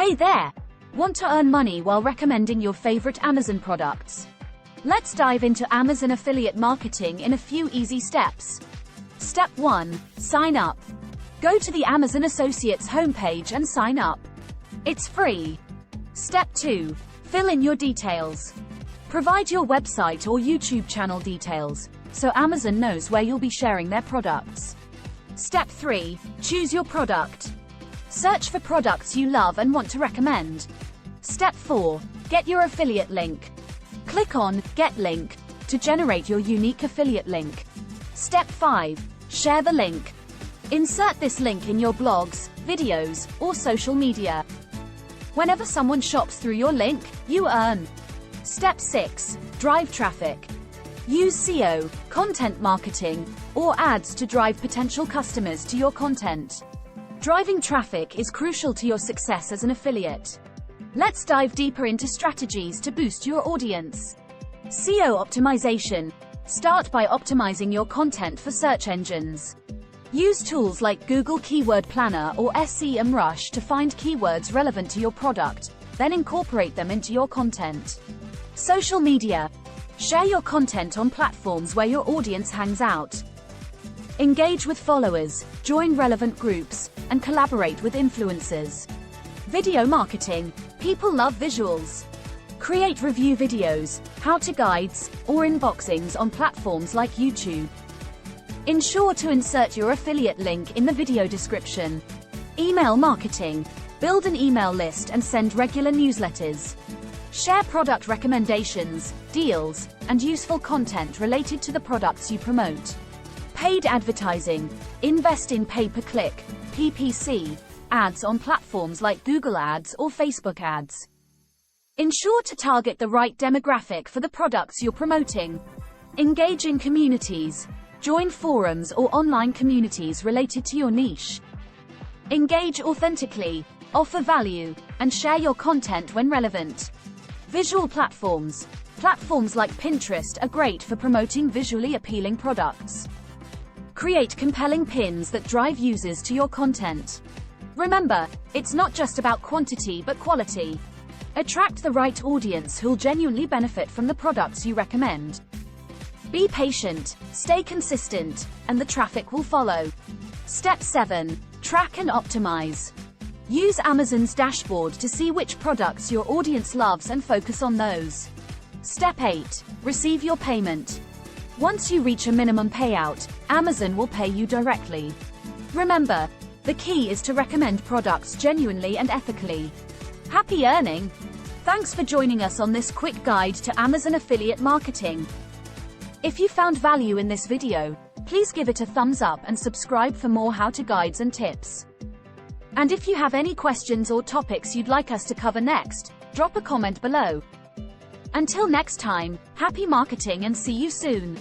Hey there! Want to earn money while recommending your favorite Amazon products? Let's dive into Amazon affiliate marketing in a few easy steps. Step 1. Sign up. Go to the Amazon Associates homepage and sign up. It's free. Step 2. Fill in your details. Provide your website or YouTube channel details, so Amazon knows where you'll be sharing their products. Step 3. Choose your product. Search for products you love and want to recommend. Step 4. Get your affiliate link. Click on Get Link to generate your unique affiliate link. Step 5. Share the link. Insert this link in your blogs, videos, or social media. Whenever someone shops through your link, you earn. Step 6. Drive traffic. Use SEO, content marketing, or ads to drive potential customers to your content. Driving traffic is crucial to your success as an affiliate. Let's dive deeper into strategies to boost your audience. SEO optimization. Start by optimizing your content for search engines. Use tools like Google Keyword Planner or SEMrush to find keywords relevant to your product, then incorporate them into your content. Social media. Share your content on platforms where your audience hangs out. Engage with followers, join relevant groups, and collaborate with influencers. Video marketing. People love visuals. Create review videos, how-to guides, or unboxings on platforms like YouTube. Ensure to insert your affiliate link in the video description. Email marketing. Build an email list and send regular newsletters. Share product recommendations, deals, and useful content related to the products you promote. Paid advertising. Invest in pay-per-click, PPC, ads on platforms like Google Ads or Facebook Ads. Ensure to target the right demographic for the products you're promoting. Engage in communities. Join forums or online communities related to your niche. Engage authentically, offer value, and share your content when relevant. Visual platforms. Platforms like Pinterest are great for promoting visually appealing products. Create compelling pins that drive users to your content. Remember, it's not just about quantity but quality. Attract the right audience who'll genuinely benefit from the products you recommend. Be patient, stay consistent, and the traffic will follow. Step 7. Track and optimize. Use Amazon's dashboard to see which products your audience loves and focus on those. Step 8. Receive your payment. Once you reach a minimum payout, Amazon will pay you directly. Remember, the key is to recommend products genuinely and ethically. Happy earning! Thanks for joining us on this quick guide to Amazon affiliate marketing. If you found value in this video, please give it a thumbs up and subscribe for more how-to guides and tips. And if you have any questions or topics you'd like us to cover next, drop a comment below. Until next time, happy marketing and see you soon.